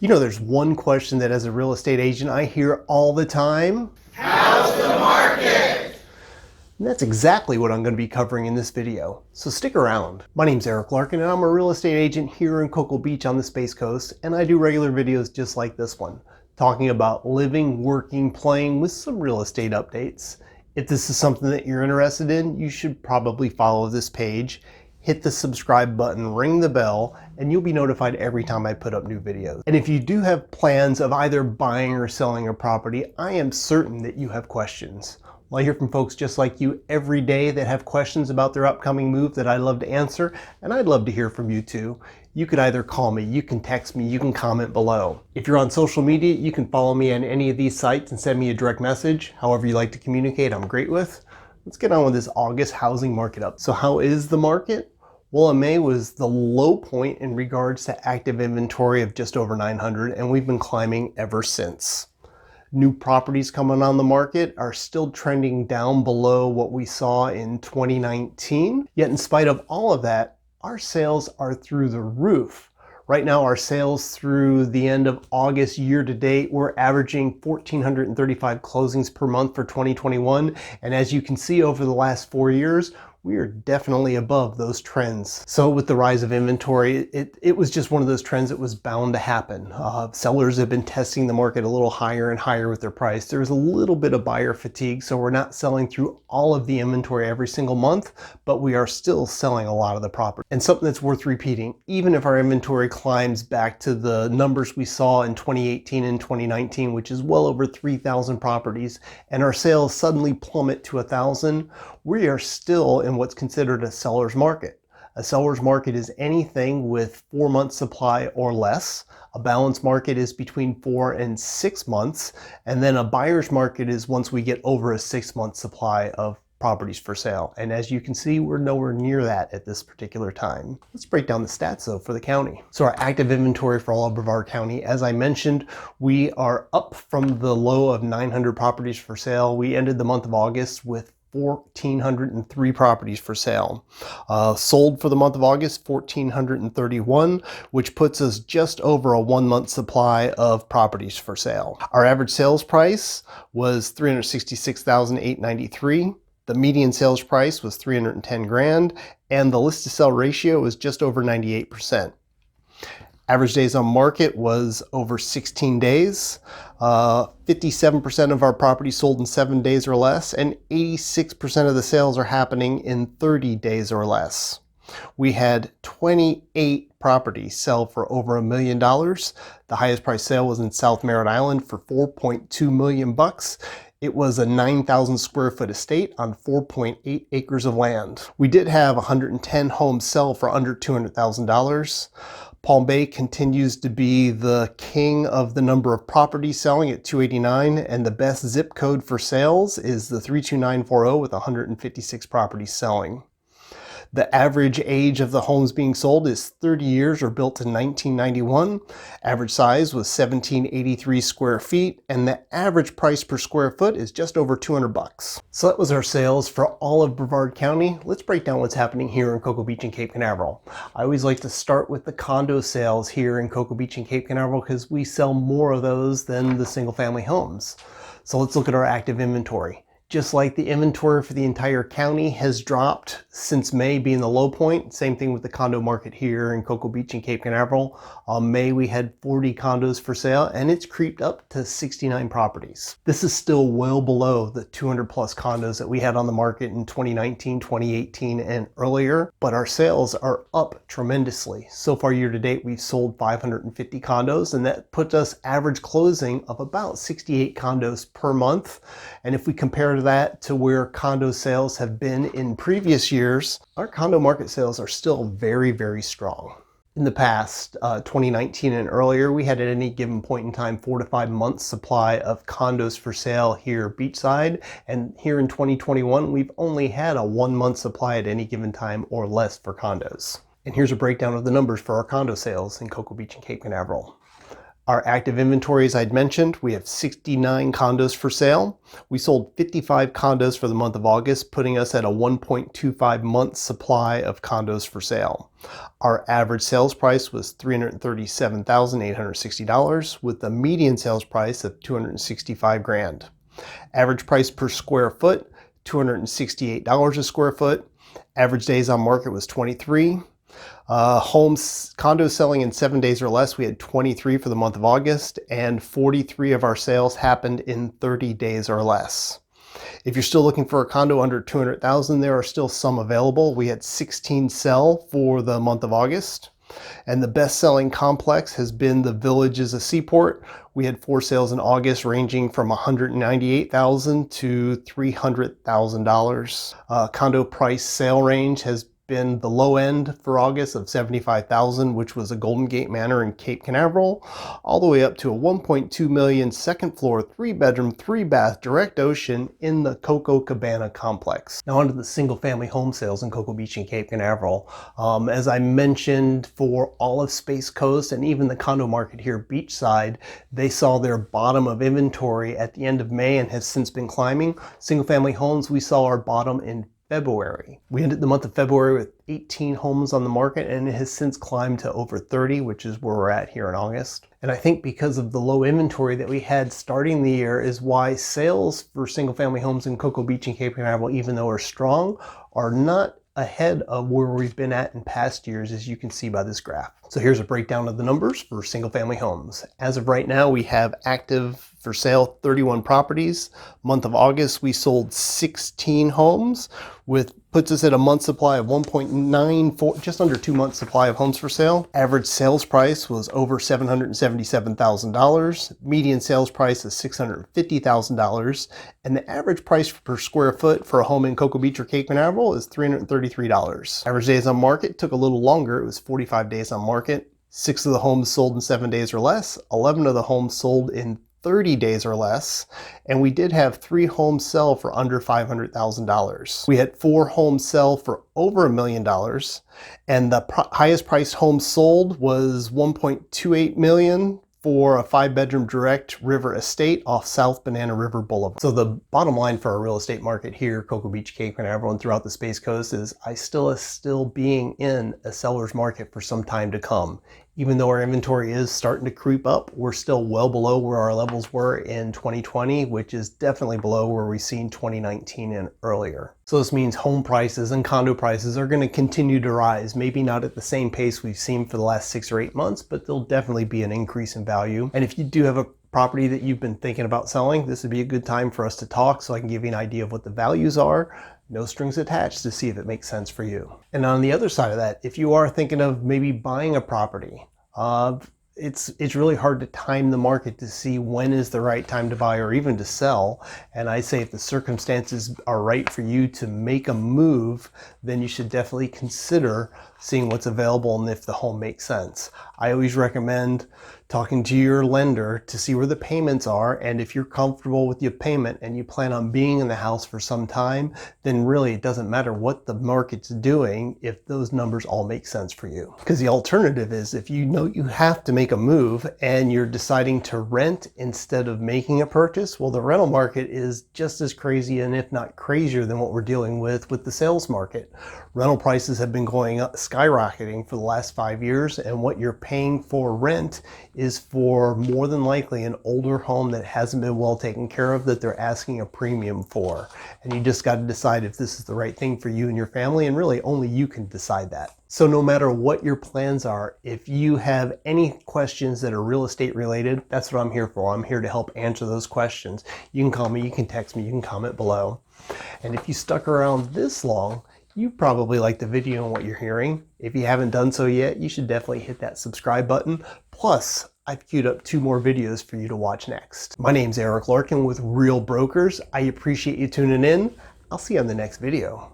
You know, there's one question that as a real estate agent I hear all the time. How's the market? And that's exactly what I'm going to be covering in this video, so stick around. My name's Larkin and I'm a real estate agent here in Cocoa Beach on the Space Coast, and I do regular videos just like this one, talking about living, working, playing with some real estate updates. If this is something that you're interested in, you should probably follow this page, hit the subscribe button, ring the bell, and you'll be notified every time I put up new videos. And if you do have plans of either buying or selling a property, I am certain that you have questions. Well, I hear from folks just like you every day that have questions about their upcoming move that I love to answer, and I'd love to hear from you too. You could either call me, you can text me, you can comment below. If you're on social media, you can follow me on any of these sites and send me a direct message. However you like to communicate, I'm great with. Let's get on with this August housing market up. So how is the market? Well, in May was the low point in regards to active inventory of just over 900, and we've been climbing ever since. New properties coming on the market are still trending down below what we saw in 2019. Yet in spite of all of that, our sales are through the roof. Right now, our sales through the end of August year to date, we're averaging 1,435 closings per month for 2021. And as you can see over the last 4 years, we are definitely above those trends. So with the rise of inventory, it was just one of those trends that was bound to happen. Sellers have been testing the market a little higher and higher with their price. There's a little bit of buyer fatigue, so we're not selling through all of the inventory every single month, but we are still selling a lot of the property. And something that's worth repeating, even if our inventory climbs back to the numbers we saw in 2018 and 2019, which is well over 3,000 properties, and our sales suddenly plummet to 1,000, we are still in what's considered a seller's market. A seller's market is anything with 4 months supply or less. A balanced market is between 4 and 6 months. And then a buyer's market is once we get over a 6-month supply of properties for sale. And as you can see, we're nowhere near that at this particular time. Let's break down the stats though for the county. So our active inventory for all of Brevard County, as I mentioned, we are up from the low of 900 properties for sale. We ended the month of August with 1,403 properties for sale. Sold for the month of August, 1,431, which puts us just over a 1-month supply of properties for sale. Our average sales price was $366,893. The median sales price was $310,000, and the list to sell ratio was just over 98%. Average days on market was over 16 days. 57% of our properties sold in 7 days or less, and 86% of the sales are happening in 30 days or less. We had 28 properties sell for over $1 million. The highest price sale was in South Merritt Island for $4.2 million. It was a 9,000 square foot estate on 4.8 acres of land. We did have 110 homes sell for under $200,000. Palm Bay continues to be the king of the number of properties selling at 289, and the best zip code for sales is the 32940 with 156 properties selling. The average age of the homes being sold is 30 years or built in 1991. Average size was 1,783 square feet, and the average price per square foot is just over $200. So that was our sales for all of Brevard County. Let's break down what's happening here in Cocoa Beach and Cape Canaveral. I always like to start with the condo sales here in Cocoa Beach and Cape Canaveral because we sell more of those than the single family homes. So let's look at our active inventory. Just like the inventory for the entire county has dropped since May being the low point, same thing with the condo market here in Cocoa Beach and Cape Canaveral. May we had 40 condos for sale, and it's creeped up to 69 properties. This is still well below the 200 plus condos that we had on the market in 2019, 2018, and earlier, but our sales are up tremendously. So far year to date, we've sold 550 condos, and that puts us average closing of about 68 condos per month. And if we compare that to where condo sales have been in previous years, our condo market sales are still very, very strong. In the past, 2019 and earlier, we had at any given point in time 4 to 5 months supply of condos for sale here beachside, and here in 2021 we've only had a 1-month supply at any given time or less for condos. And here's a breakdown of the numbers for our condo sales in Cocoa Beach and Cape Canaveral. Our active inventory, as I'd mentioned, we have 69 condos for sale. We sold 55 condos for the month of August, putting us at a 1.25 month supply of condos for sale. Our average sales price was $337,860 with a median sales price of $265,000. Average price per square foot, $268 a square foot. Average days on market was 23. Condos selling in 7 days or less, we had 23 for the month of August, and 43 of our sales happened in 30 days or less. If you're still looking for a condo under $200,000, there are still some available. We had 16 sell for the month of August, and the best-selling complex has been the Villages of Seaport. We had 4 sales in August ranging from $198,000 to $300,000. Condo price sale range has been the low end for August of $75,000, which was a Golden Gate Manor in Cape Canaveral, all the way up to a $1.2 million second floor, 3-bedroom, 3-bath direct ocean in the Coco Cabana complex. Now onto the single family home sales in Cocoa Beach and Cape Canaveral. As I mentioned, for all of Space Coast and even the condo market here beachside, they saw their bottom of inventory at the end of May and has since been climbing. Single family homes, we saw our bottom in February. We ended the month of February with 18 homes on the market, and it has since climbed to over 30, which is where we're at here in August. And I think because of the low inventory that we had starting the year is why sales for single family homes in Cocoa Beach and Cape Canaveral, even though are strong, are not ahead of where we've been at in past years, as you can see by this graph. So here's a breakdown of the numbers for single family homes. As of right now, we have active for sale 31 properties. Month of August, we sold 16 homes, puts us at a month supply of 1.94, just under 2 months supply of homes for sale. Average sales price was over $777,000. Median sales price is $650,000. And the average price per square foot for a home in Cocoa Beach or Cape Canaveral is $333. Average days on market took a little longer. It was 45 days on market. 6 of the homes sold in 7 days or less. 11 of the homes sold in 30 days or less, and we did have 3 homes sell for under $500,000. We had 4 homes sell for over $1 million, and the highest priced home sold was $1.28 million for a 5-bedroom direct river estate off South Banana River Boulevard. So the bottom line for our real estate market here, Cocoa Beach, Cape Canaveral, and throughout the Space Coast is I still being in a seller's market for some time to come. Even though our inventory is starting to creep up, we're still well below where our levels were in 2020, which is definitely below where we've seen 2019 and earlier. So this means home prices and condo prices are going to continue to rise, maybe not at the same pace we've seen for the last 6 or 8 months, but there'll definitely be an increase in value. And if you do have a property that you've been thinking about selling, this would be a good time for us to talk so I can give you an idea of what the values are. No strings attached, to see if it makes sense for you. And on the other side of that, if you are thinking of maybe buying a property, it's really hard to time the market to see when is the right time to buy or even to sell. And I say if the circumstances are right for you to make a move, then you should definitely consider seeing what's available and if the home makes sense. I always recommend talking to your lender to see where the payments are, and if you're comfortable with your payment and you plan on being in the house for some time, then really it doesn't matter what the market's doing if those numbers all make sense for you. Because the alternative is if you know you have to make a move and you're deciding to rent instead of making a purchase, well, the rental market is just as crazy, and if not crazier, than what we're dealing with the sales market. Rental prices have been going up, skyrocketing for the last 5 years, and what you're paying for rent is for more than likely an older home that hasn't been well taken care of that they're asking a premium for. And you just got to decide if this is the right thing for you and your family, and really only you can decide that. So no matter what your plans are, if you have any questions that are real estate related, that's what I'm here for. I'm here to help answer those questions. You can call me, you can text me, you can comment below. And if you stuck around this long, you probably like the video and what you're hearing. If you haven't done so yet, you should definitely hit that subscribe button. Plus, I've queued up 2 more videos for you to watch next. My name's Eric Larkin with Real Brokers. I appreciate you tuning in. I'll see you on the next video.